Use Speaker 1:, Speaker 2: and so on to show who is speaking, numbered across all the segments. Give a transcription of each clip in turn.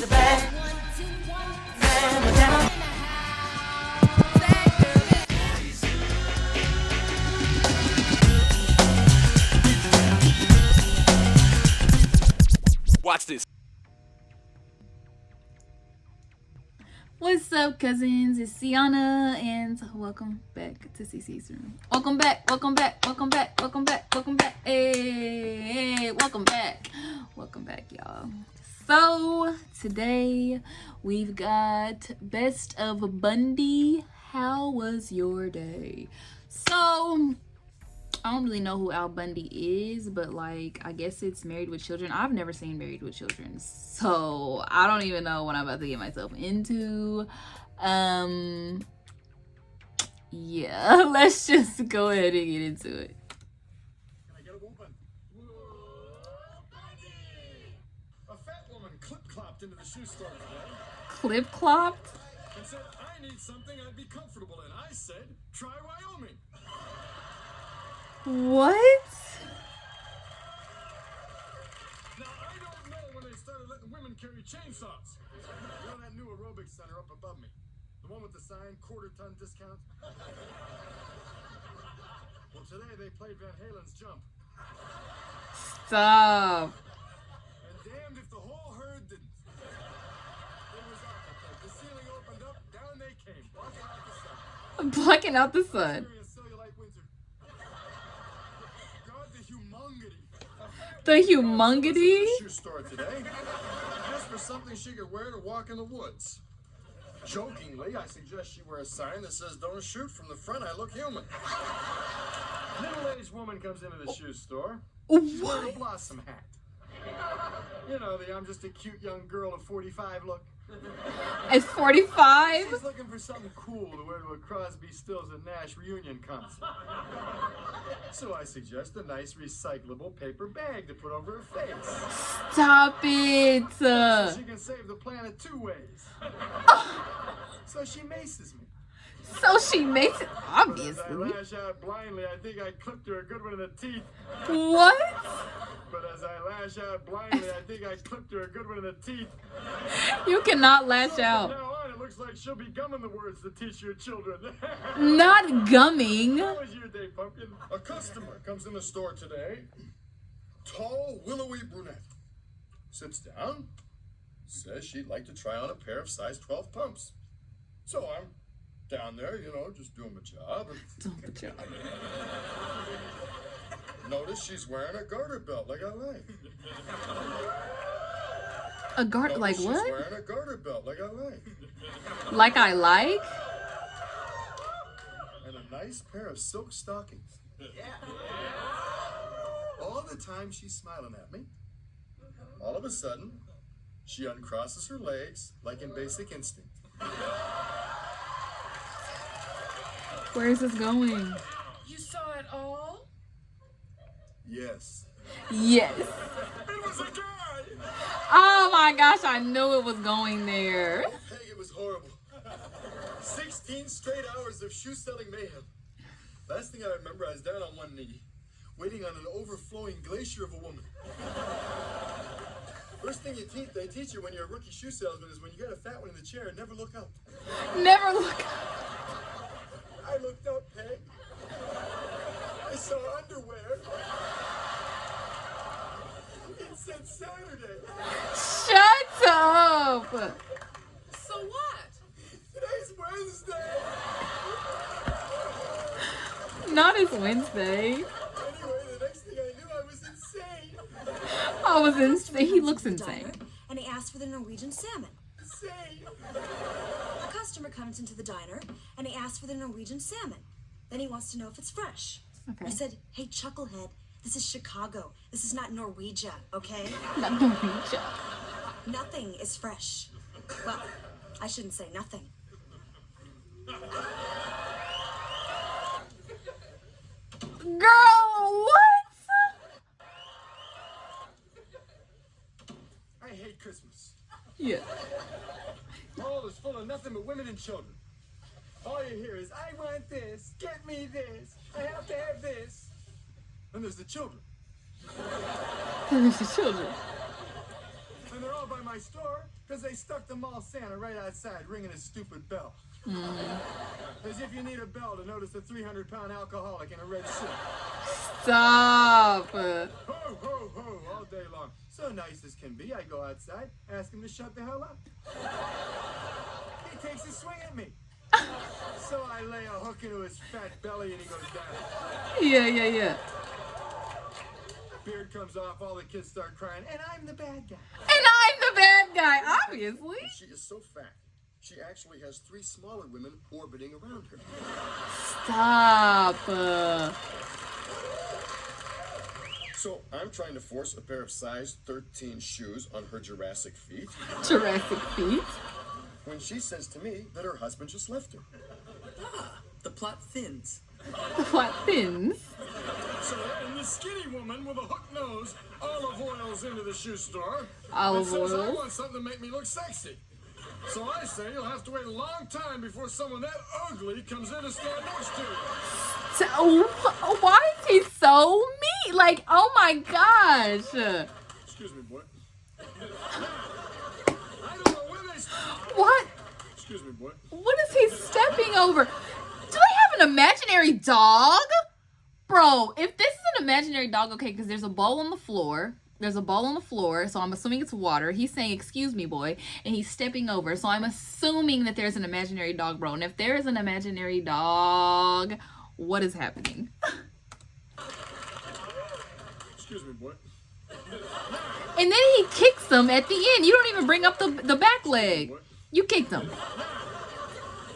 Speaker 1: Watch this.
Speaker 2: What's up, cousins? It's Sienna, and welcome back to CC's room. Welcome back, welcome back, welcome back, welcome back, welcome back. Hey, welcome back. Welcome back, y'all. So, today we've got Best of Bundy. How was your day? So, I don't really know who Al Bundy is, but like, I guess it's Married with Children. I've never seen Married with Children, so I don't even know what I'm about to get myself into. Yeah, let's just go ahead and get into it.
Speaker 3: Can I get a woman? A fat woman clip-clopped into the shoe store today.
Speaker 2: Clip-clopped?
Speaker 3: And said, I need something I'd be comfortable in. I said, try Wyoming.
Speaker 2: What?
Speaker 3: Now, I don't know when they started letting women carry chainsaws. You know that new aerobics center up above me? The one with the sign, quarter-ton discount? Well, today they played Van Halen's Jump.
Speaker 2: Stop.
Speaker 3: And damned if the whole herd didn't. It was awful. The ceiling opened up, down they came, blocking out the sun.
Speaker 2: Blocking out the sun.
Speaker 3: Cellulite winter. God, the humongity.
Speaker 2: The humongity?
Speaker 3: Shoe store today. Just for something she could wear to walk in the woods. Jokingly, I suggest she wear a sign that says, don't shoot from the front, I look human. Middle-aged woman comes into the shoe store. She's wearing a blossom hat. You know, the I'm just a cute young girl of 45 look.
Speaker 2: It's 45?
Speaker 3: She's looking for something cool to wear to a Crosby, Stills, and Nash reunion concert. So I suggest a nice recyclable paper bag to put over her face.
Speaker 2: Stop it.
Speaker 3: So she can save the planet 2 ways. So she maces me.
Speaker 2: So she makes it,
Speaker 3: As I
Speaker 2: obviously.
Speaker 3: lash out blindly, I think I clipped her a good one in the teeth.
Speaker 2: What?
Speaker 3: But as I lash out blindly, I think I clipped her a good one in the teeth.
Speaker 2: You cannot lash
Speaker 3: From
Speaker 2: out.
Speaker 3: now on, it looks like she'll be gumming the words to teach your children.
Speaker 2: Not gumming.
Speaker 3: How was your day, Pumpkin? A customer comes in the store today. Tall, willowy brunette. Sits down. Says she'd like to try on a pair of size 12 pumps. So I'm down there, you know, just doing my job. Notice she's wearing a garter belt like I like.
Speaker 2: A garter, like
Speaker 3: She's
Speaker 2: what?
Speaker 3: wearing a garter belt like I like.
Speaker 2: Like I like?
Speaker 3: And a nice pair of silk stockings. All the time she's smiling at me. All of a sudden, she uncrosses her legs like in Basic Instinct.
Speaker 2: Where is this going?
Speaker 4: You saw it all?
Speaker 3: Yes.
Speaker 2: Yes.
Speaker 3: It was a guy!
Speaker 2: Oh my gosh, I knew it was going there.
Speaker 3: Peg, it was horrible. 16 straight hours of shoe-selling mayhem. Last thing I remember, I was down on one knee, waiting on an overflowing glacier of a woman. First thing they teach you when you're a rookie shoe salesman is when you got a fat one in the chair, never look up.
Speaker 2: Never look.
Speaker 3: I looked up, Peg. I saw underwear. It said Saturday.
Speaker 2: Shut up.
Speaker 4: So what?
Speaker 3: Today's Wednesday.
Speaker 2: Not as Wednesday.
Speaker 3: Anyway, the next thing I knew, I was insane.
Speaker 2: I was insane. He looks insane.
Speaker 5: And he asked for the Norwegian salmon.
Speaker 3: Insane.
Speaker 5: A customer comes into the diner and he asks for the Norwegian salmon. Then he wants to know if it's fresh.
Speaker 2: Okay.
Speaker 5: I said, hey, Chucklehead, this is Chicago. This is not Norwegia, okay?
Speaker 2: Not Norwegian.
Speaker 5: Nothing is fresh. Well, I shouldn't say nothing.
Speaker 2: Girl, what?
Speaker 3: I hate Christmas.
Speaker 2: Yeah.
Speaker 3: All is full of nothing but women and children. All you hear is, I want this, get me this, I have to have this. Then there's the children.
Speaker 2: There's the children.
Speaker 3: And they're all by my store because they stuck the mall Santa right outside ringing his stupid bell. As if you need a bell to notice a 300-pound alcoholic in a red suit.
Speaker 2: Stop.
Speaker 3: Ho, ho, ho, all day long. So nice as can be. I go outside, ask him to shut the hell up. He takes a swing at me. So I lay a hook into his fat belly and he goes down.
Speaker 2: Yeah.
Speaker 3: Beard comes off, all the kids start crying, and I'm the bad guy.
Speaker 2: And I'm the bad guy, obviously.
Speaker 3: She is so fat, she actually has 3 smaller women orbiting around her.
Speaker 2: Stop.
Speaker 3: So I'm trying to force a pair of size 13 shoes on her Jurassic feet
Speaker 2: Jurassic feet.
Speaker 3: when she says to me that her husband just left her.
Speaker 1: The plot thins.
Speaker 2: The flat fins.
Speaker 3: So then the skinny woman with a hook nose olive oils into the shoe store
Speaker 2: Olive
Speaker 3: and says, I
Speaker 2: oils.
Speaker 3: want something to make me look sexy. So I say you'll have to wait a long time before someone that ugly comes in and stand next to you.
Speaker 2: So, why is he so mean? Like, oh my gosh.
Speaker 3: Excuse me, boy. I don't know when they start.
Speaker 2: What?
Speaker 3: Excuse me, boy.
Speaker 2: What is he stepping over? Do they have an imaginary dog? Bro, if this is an imaginary dog, okay, because there's a bowl on the floor. There's a bowl on the floor, so I'm assuming it's water. He's saying, excuse me, boy, and he's stepping over. So I'm assuming that there's an imaginary dog, bro. And if there is an imaginary dog, what is happening?
Speaker 3: Excuse me, boy.
Speaker 2: And then he kicks him at the end. You don't even bring up the back leg. You kicked him.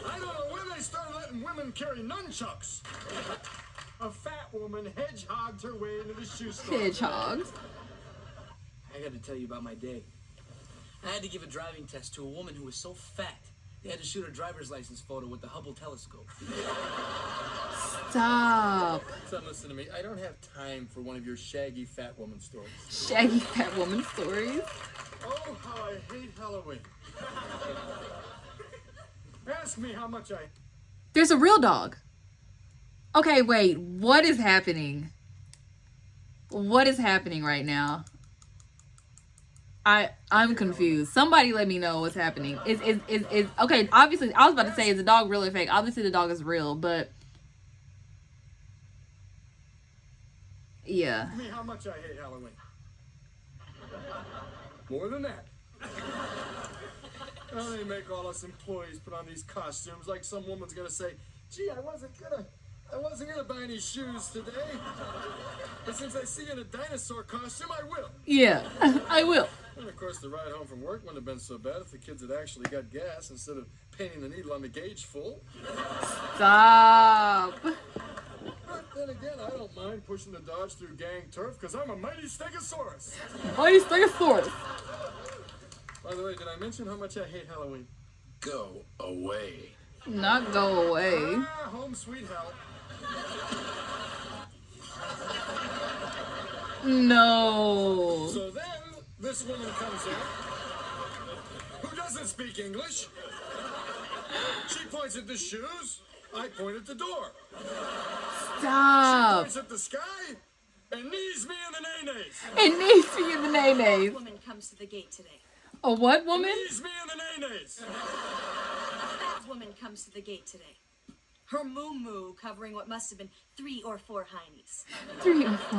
Speaker 3: I don't know when they started letting women carry nunchucks. A fat woman hedgehogged her way into the shoe store.
Speaker 2: Hedgehogs.
Speaker 1: I got to tell you about my day. I had to give a driving test to a woman who was so fat, they had to shoot her driver's license photo with the Hubble telescope.
Speaker 2: Stop.
Speaker 3: Son, listen to me. I don't have time for one of your shaggy fat woman stories.
Speaker 2: Shaggy fat woman stories.
Speaker 3: Oh, how I hate Halloween. Ask me how much I...
Speaker 2: There's a real dog. Okay, wait. What is happening? What is happening right now? I'm confused. Somebody let me know what's happening. Is okay, obviously I was about to say, is the dog real or fake? Obviously the dog is real, but yeah.
Speaker 3: Ask me how much I hate Halloween. More than that. Oh, they make all us employees put on these costumes like some woman's gonna say, gee, I wasn't gonna buy any shoes today. But since I see you in a dinosaur costume, I will.
Speaker 2: Yeah, I will.
Speaker 3: And of course, the ride home from work wouldn't have been so bad if the kids had actually got gas instead of painting the needle on the gauge full.
Speaker 2: Stop.
Speaker 3: But then again, I don't mind pushing the Dodge through gang turf because I'm a mighty stegosaurus.
Speaker 2: Mighty Stegosaurus.
Speaker 3: By the way, did I mention how much I hate Halloween? Go away.
Speaker 2: Not go away.
Speaker 3: Ah, home sweet hell.
Speaker 2: No.
Speaker 3: So then, this woman comes in, who doesn't speak English. She points at the shoes, I point at the door. She
Speaker 2: Stop.
Speaker 3: points at the sky, and knees me in the nays.
Speaker 2: It needs to be in the
Speaker 5: A
Speaker 2: nay-nays.
Speaker 5: woman comes to the gate today.
Speaker 2: A what woman?
Speaker 3: Knees me in the nays.
Speaker 5: A fat woman comes to the gate today. Her moo-moo covering what must have been 3 or 4 heinies.
Speaker 2: 3 or 4.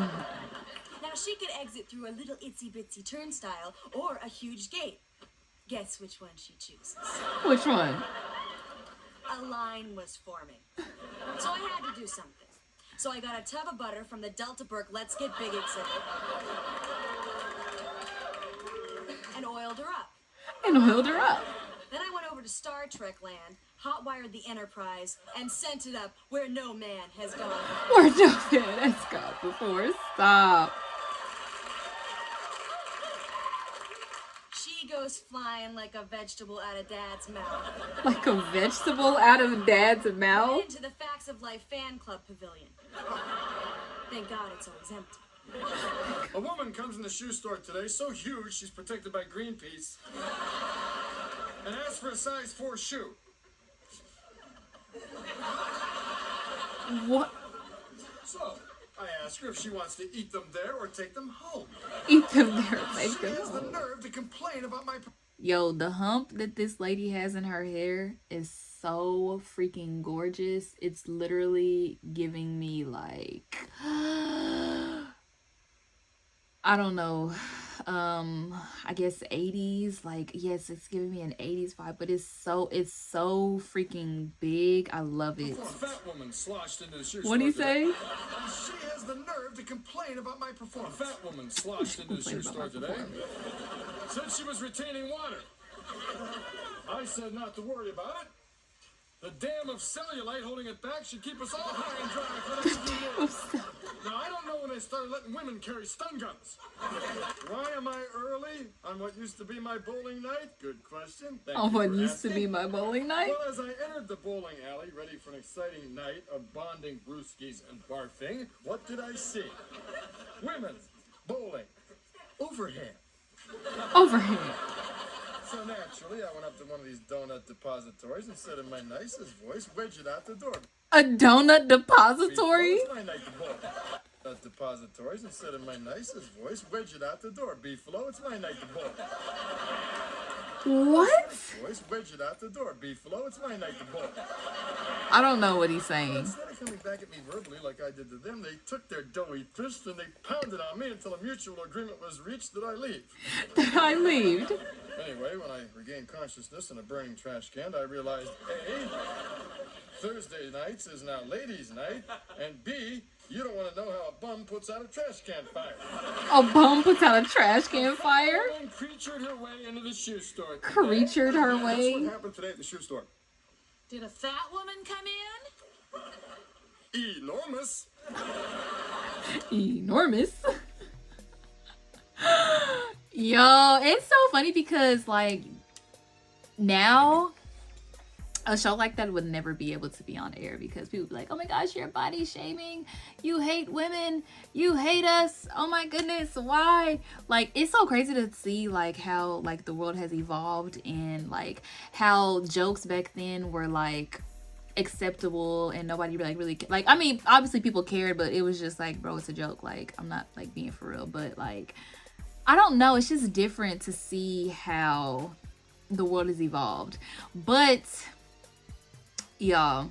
Speaker 5: Now she could exit through a little itsy-bitsy turnstile or a huge gate. Guess which one she chooses.
Speaker 2: Which one?
Speaker 5: A line was forming. So I had to do something. So I got a tub of butter from the Delta Burke Let's Get Big exhibit and oiled her up.
Speaker 2: And oiled her up.
Speaker 5: Then I went over to Star Trek land, hot-wired the Enterprise, and sent it up where no man has gone.
Speaker 2: Or no man has gone before. Stop.
Speaker 5: She goes flying like a vegetable out of Dad's mouth.
Speaker 2: Like a vegetable out of Dad's mouth.
Speaker 5: Went into the Facts of Life fan club pavilion. Thank God it's always empty.
Speaker 3: A woman comes in the shoe store today, so huge she's protected by Greenpeace, and asks for a size 4 shoe.
Speaker 2: What?
Speaker 3: So, I ask her if she wants to eat them there or take them home.
Speaker 2: Eat them there, take
Speaker 3: She
Speaker 2: them
Speaker 3: has the
Speaker 2: home.
Speaker 3: nerve to complain about my...
Speaker 2: Yo, the hump that this lady has in her hair is so freaking gorgeous. It's literally giving me like I don't know, I guess 80s. Like, yes, it's giving me an 80s vibe, but it's so freaking big. I love it.
Speaker 3: A fat woman sloshed into the shoe
Speaker 2: What do you
Speaker 3: store
Speaker 2: say?
Speaker 3: today. She has the nerve to complain about my performance. A fat woman sloshed into the shoe store today. Said she was retaining water. I said not to worry about it. The dam of cellulite holding it back should keep us all high and dry for the next few years. Now, I don't know when they started letting women carry stun guns. Why am I early on what used to be my bowling night? Good question. Thank
Speaker 2: Oh,
Speaker 3: you
Speaker 2: what
Speaker 3: for
Speaker 2: used to
Speaker 3: asking.
Speaker 2: be my bowling night?
Speaker 3: Well, as I entered the bowling alley, ready for an exciting night of bonding brewskis and barfing, what did I see? Women bowling overhand.
Speaker 2: Overhand.
Speaker 3: So naturally, I went up to one of these donut depositories and said in my nicest voice, wedge it out the door.
Speaker 2: A donut depository?
Speaker 3: It's my night to bowl. At depositories and said in my nicest voice, wedge it out the door. Beefalo, it's my night to bowl.
Speaker 2: What?
Speaker 3: Voice, wedge it out the door. Beefalo, it's my night to bowl.
Speaker 2: I don't know what he's saying.
Speaker 3: Instead of coming back at me verbally like I did to them, they took their doughy fist and they pounded on me until a mutual agreement was reached that I leave.
Speaker 2: I leave.
Speaker 3: Anyway, when I regained consciousness in a burning trash can, I realized A, Thursday nights is now ladies' night, and B, you don't want to know how a bum puts out a trash can fire.
Speaker 2: A bum puts out a trash can fire?
Speaker 3: And creatured her way into the shoe store.
Speaker 2: Creatured her
Speaker 3: That's
Speaker 2: way?
Speaker 3: what happened today at the shoe store.
Speaker 4: Did a fat woman come in?
Speaker 3: Enormous.
Speaker 2: Enormous. Yo, it's so funny because like now a show like that would never be able to be on air because people would be like, oh my gosh, you're body shaming, you hate women, you hate us, oh my goodness, why? Like, it's so crazy to see like how like the world has evolved and like how jokes back then were like acceptable and nobody really like, I mean, obviously people cared, but it was just like, bro, it's a joke, like I'm not like being for real. But like, I don't know, it's just different to see how the world has evolved. But y'all,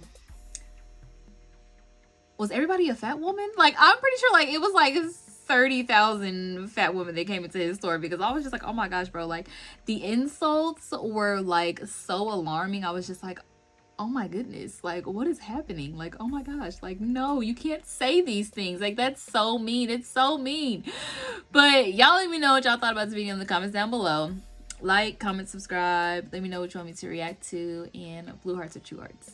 Speaker 2: was everybody a fat woman? Like, I'm pretty sure like it was like 30,000 fat women that came into his store, because I was just like, oh my gosh, bro, like the insults were like so alarming. I was just like, oh my goodness, like what is happening? Like, oh my gosh, like no, you can't say these things, like that's so mean, it's so mean. But y'all let me know what y'all thought about this video in the comments down below. Like, comment, subscribe, let me know what you want me to react to, and blue hearts or true hearts.